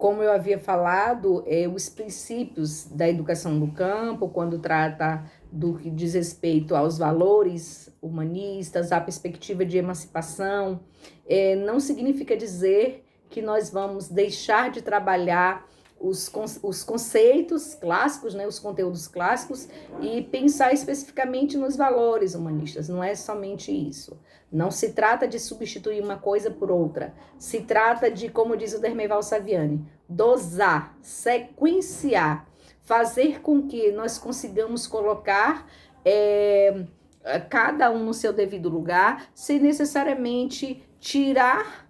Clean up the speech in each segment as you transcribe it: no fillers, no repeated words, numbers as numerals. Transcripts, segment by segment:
Como eu havia falado, os princípios da educação no campo, quando trata do que diz respeito aos valores humanistas, à perspectiva de emancipação, não significa dizer que nós vamos deixar de trabalhar os conceitos clássicos, né, os conteúdos clássicos, e pensar especificamente nos valores humanistas. Não é somente isso. Não se trata de substituir uma coisa por outra. Se trata de, como diz o Dermeval Saviani, dosar, sequenciar, fazer com que nós consigamos colocar cada um no seu devido lugar, sem necessariamente tirar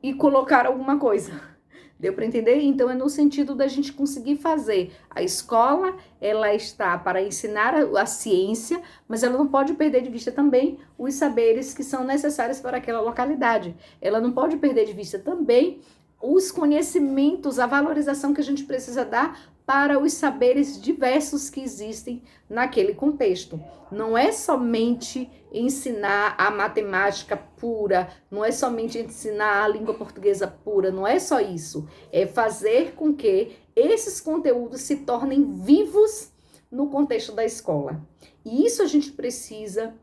e colocar alguma coisa. Deu para entender? Então, é no sentido da gente conseguir fazer. A escola, ela está para ensinar a ciência, mas ela não pode perder de vista também os saberes que são necessários para aquela localidade. Ela não pode perder de vista também os conhecimentos, a valorização que a gente precisa dar para os saberes diversos que existem naquele contexto. Não é somente ensinar a matemática pura, não é somente ensinar a língua portuguesa pura, não é só isso. É fazer com que esses conteúdos se tornem vivos no contexto da escola. E isso a gente precisa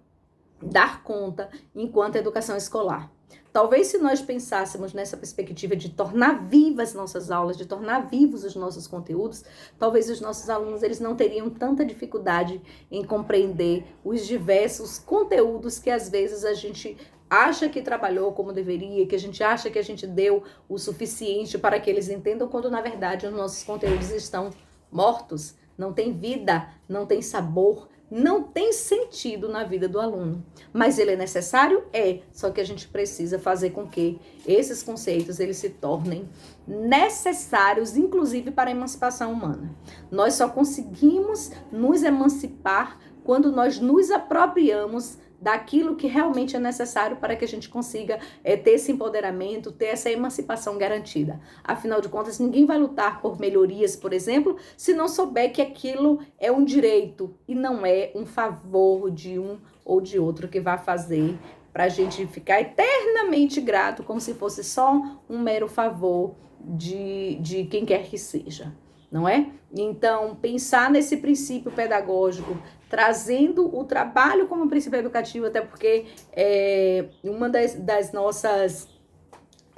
dar conta enquanto educação escolar. Talvez se nós pensássemos nessa perspectiva de tornar vivas nossas aulas, de tornar vivos os nossos conteúdos, talvez os nossos alunos eles não teriam tanta dificuldade em compreender os diversos conteúdos que às vezes a gente acha que trabalhou como deveria, que a gente acha que a gente deu o suficiente para que eles entendam, quando na verdade os nossos conteúdos estão mortos, não tem vida, não tem sabor, não tem sentido na vida do aluno. Mas ele é necessário? É. Só que a gente precisa fazer com que esses conceitos eles se tornem necessários, inclusive para a emancipação humana. Nós só conseguimos nos emancipar quando nós nos apropriamos daquilo que realmente é necessário para que a gente consiga ter esse empoderamento, ter essa emancipação garantida. Afinal de contas, ninguém vai lutar por melhorias, por exemplo, se não souber que aquilo é um direito e não é um favor de um ou de outro que vai fazer para a gente ficar eternamente grato, como se fosse só um mero favor de quem quer que seja. Não é? Então, pensar nesse princípio pedagógico, trazendo o trabalho como princípio educativo, até porque uma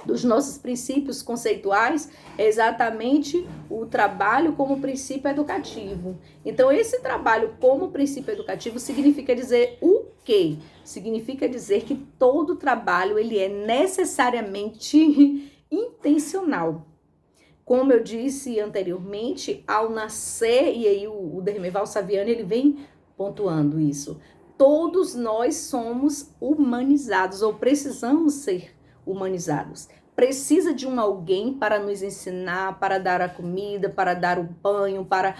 dos nossos princípios conceituais é exatamente o trabalho como princípio educativo. Então, esse trabalho como princípio educativo significa dizer o quê? Significa dizer que todo trabalho ele é necessariamente intencional. Como eu disse anteriormente, ao nascer, e aí o Dermeval Saviani ele vem pontuando isso, todos nós somos humanizados, ou precisamos ser humanizados. Precisa de um alguém para nos ensinar, para dar a comida, para dar o banho, para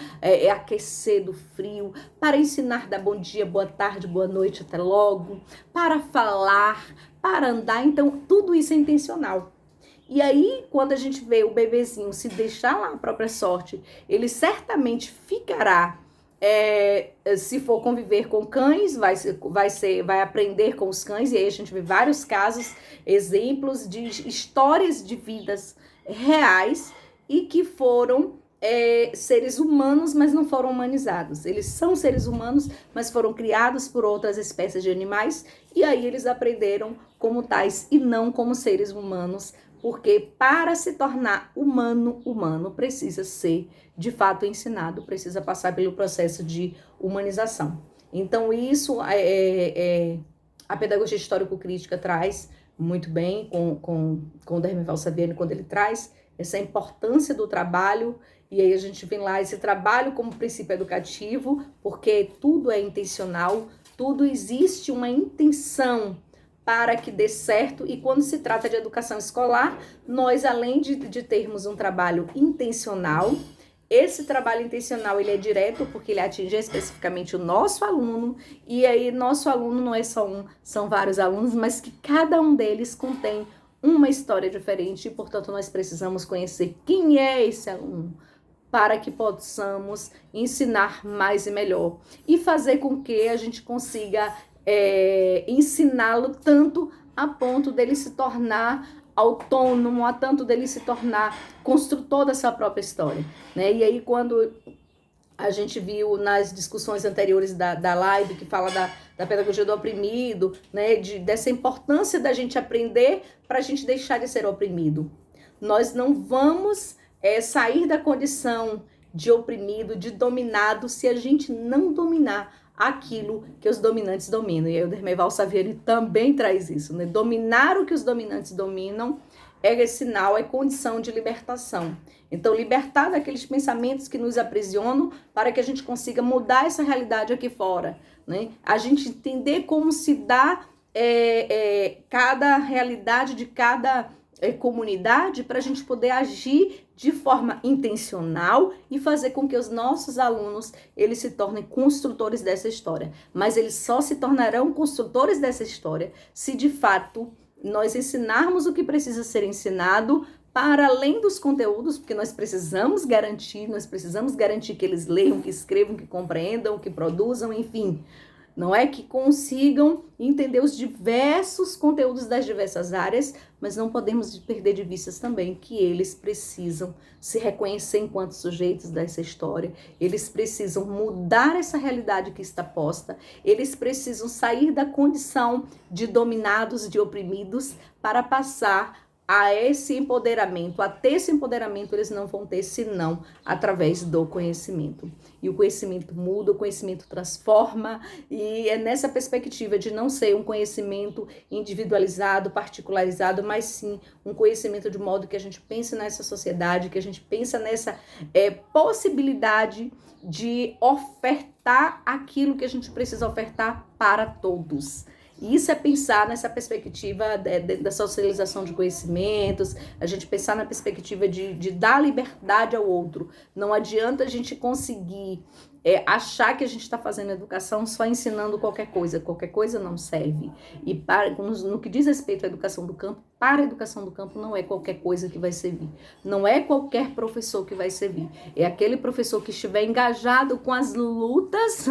aquecer do frio, para ensinar dar bom dia, boa tarde, boa noite, até logo, para falar, para andar. Então, tudo isso é intencional. E aí, quando a gente vê o bebezinho se deixar lá à própria sorte, ele certamente ficará, se for conviver com cães, vai aprender com os cães, e aí a gente vê vários casos, exemplos de histórias de vidas reais e que foram seres humanos, mas não foram humanizados. Eles são seres humanos, mas foram criados por outras espécies de animais, e aí eles aprenderam como tais e não como seres humanos, porque para se tornar humano precisa ser, de fato, ensinado, precisa passar pelo processo de humanização. Então, isso a pedagogia histórico-crítica traz muito bem com o Dermeval Saviani, quando ele traz essa importância do trabalho, e aí a gente vem lá, esse trabalho como princípio educativo, porque tudo é intencional, tudo existe uma intenção para que dê certo, e quando se trata de educação escolar, nós, além de termos um trabalho intencional, esse trabalho intencional ele é direto porque ele atinge especificamente o nosso aluno, e aí nosso aluno não é só um, são vários alunos, mas que cada um deles contém uma história diferente, e portanto nós precisamos conhecer quem é esse aluno, para que possamos ensinar mais e melhor, e fazer com que a gente consiga ensiná-lo tanto a ponto dele se tornar autônomo, a tanto dele se tornar construtor da sua própria história, né? E aí quando a gente viu nas discussões anteriores da live, que fala da pedagogia do oprimido, né, dessa importância da gente aprender para a gente deixar de ser oprimido. Nós não vamos sair da condição de oprimido, de dominado, se a gente não dominar aquilo que os dominantes dominam. E aí o Dermeval Saviani também traz isso, né? Dominar o que os dominantes dominam é sinal, é condição de libertação. Então, libertar daqueles pensamentos que nos aprisionam para que a gente consiga mudar essa realidade aqui fora, né? A gente entender como se dá cada realidade de cada comunidade para a gente poder agir de forma intencional e fazer com que os nossos alunos eles se tornem construtores dessa história. Mas eles só se tornarão construtores dessa história se de fato nós ensinarmos o que precisa ser ensinado para além dos conteúdos, porque nós precisamos garantir que eles leiam, que escrevam, que compreendam, que produzam, enfim. Não é que consigam entender os diversos conteúdos das diversas áreas, mas não podemos perder de vista também que eles precisam se reconhecer enquanto sujeitos dessa história, eles precisam mudar essa realidade que está posta, eles precisam sair da condição de dominados, de oprimidos, para passar a esse empoderamento. A ter esse empoderamento eles não vão ter senão através do conhecimento. E o conhecimento muda, o conhecimento transforma, e é nessa perspectiva de não ser um conhecimento individualizado, particularizado, mas sim um conhecimento de modo que a gente pense nessa sociedade, que a gente pensa nessa possibilidade de ofertar aquilo que a gente precisa ofertar para todos. E isso é pensar nessa perspectiva da socialização de conhecimentos, a gente pensar na perspectiva de dar liberdade ao outro. Não adianta a gente conseguir achar que a gente está fazendo educação só ensinando qualquer coisa não serve. E no que diz respeito à educação do campo, para a educação do campo não é qualquer coisa que vai servir, não é qualquer professor que vai servir, é aquele professor que estiver engajado com as lutas,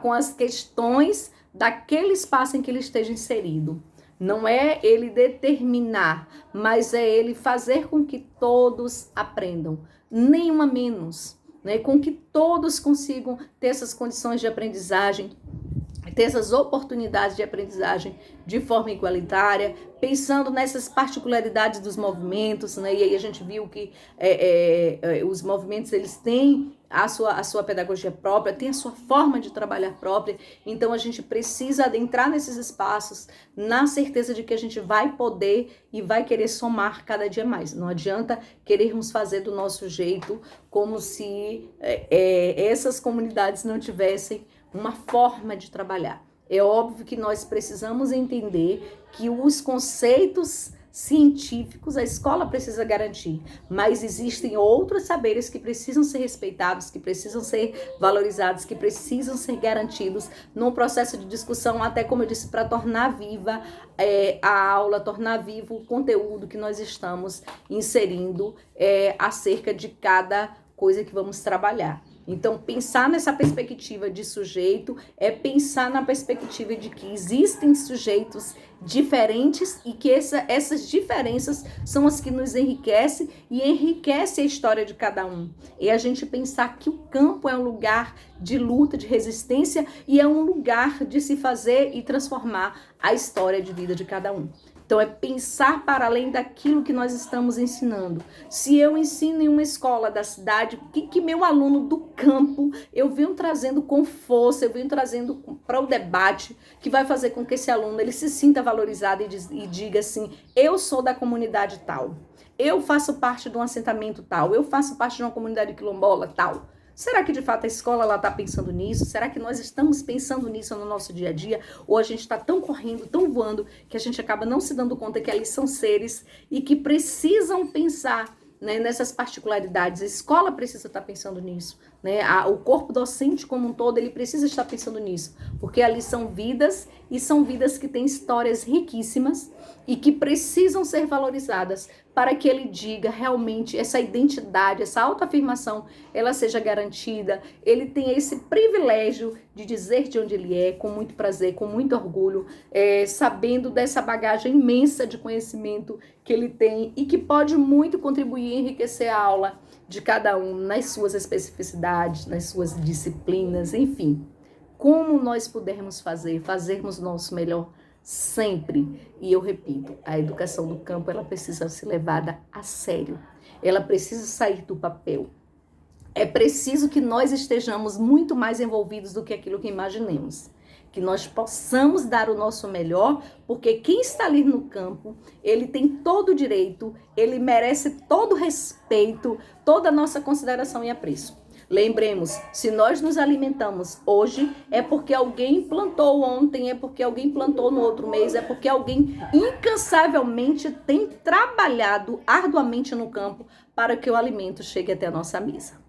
com as questões daquele espaço em que ele esteja inserido. Não é ele determinar, mas é ele fazer com que todos aprendam, nenhuma menos, né? Com que todos consigam ter essas condições de aprendizagem, ter essas oportunidades de aprendizagem de forma igualitária, pensando nessas particularidades dos movimentos, né? E aí a gente viu que os movimentos eles têm a sua pedagogia própria, tem a sua forma de trabalhar própria, então a gente precisa adentrar nesses espaços na certeza de que a gente vai poder e vai querer somar cada dia mais. Não adianta querermos fazer do nosso jeito como se essas comunidades não tivessem uma forma de trabalhar. É óbvio que nós precisamos entender que os conceitos científicos a escola precisa garantir, mas existem outros saberes que precisam ser respeitados, que precisam ser valorizados, que precisam ser garantidos num processo de discussão, até como eu disse, para tornar viva a aula, tornar vivo o conteúdo que nós estamos inserindo acerca de cada coisa que vamos trabalhar. Então, pensar nessa perspectiva de sujeito é pensar na perspectiva de que existem sujeitos diferentes e que essas diferenças são as que nos enriquecem e enriquece a história de cada um. E a gente pensar que o campo é um lugar de luta, de resistência e é um lugar de se fazer e transformar a história de vida de cada um. Então, é pensar para além daquilo que nós estamos ensinando. Se eu ensino em uma escola da cidade, o que meu aluno do campo, eu venho trazendo com força, eu venho trazendo para o debate, que vai fazer com que esse aluno ele se sinta valorizado e diga assim, eu sou da comunidade tal, eu faço parte de um assentamento tal, eu faço parte de uma comunidade quilombola tal. Será que de fato a escola está pensando nisso? Será que nós estamos pensando nisso no nosso dia a dia? Ou a gente está tão correndo, tão voando, que a gente acaba não se dando conta que ali são seres e que precisam pensar, né, nessas particularidades? A escola precisa estar pensando nisso, né? O corpo docente como um todo, ele precisa estar pensando nisso, porque ali são vidas, e são vidas que têm histórias riquíssimas e que precisam ser valorizadas para que ele diga realmente essa identidade, essa autoafirmação, ela seja garantida, ele tenha esse privilégio de dizer de onde ele é, com muito prazer, com muito orgulho, sabendo dessa bagagem imensa de conhecimento que ele tem e que pode muito contribuir e enriquecer a aula de cada um nas suas especificidades, nas suas disciplinas, enfim. Como nós pudermos fazermos o nosso melhor sempre. E eu repito, a educação do campo, ela precisa ser levada a sério. Ela precisa sair do papel. É preciso que nós estejamos muito mais envolvidos do que aquilo que imaginemos. Que nós possamos dar o nosso melhor, porque quem está ali no campo, ele tem todo o direito, ele merece todo o respeito, toda a nossa consideração e apreço. Lembremos, se nós nos alimentamos hoje, é porque alguém plantou ontem, é porque alguém plantou no outro mês, é porque alguém incansavelmente tem trabalhado arduamente no campo para que o alimento chegue até a nossa mesa.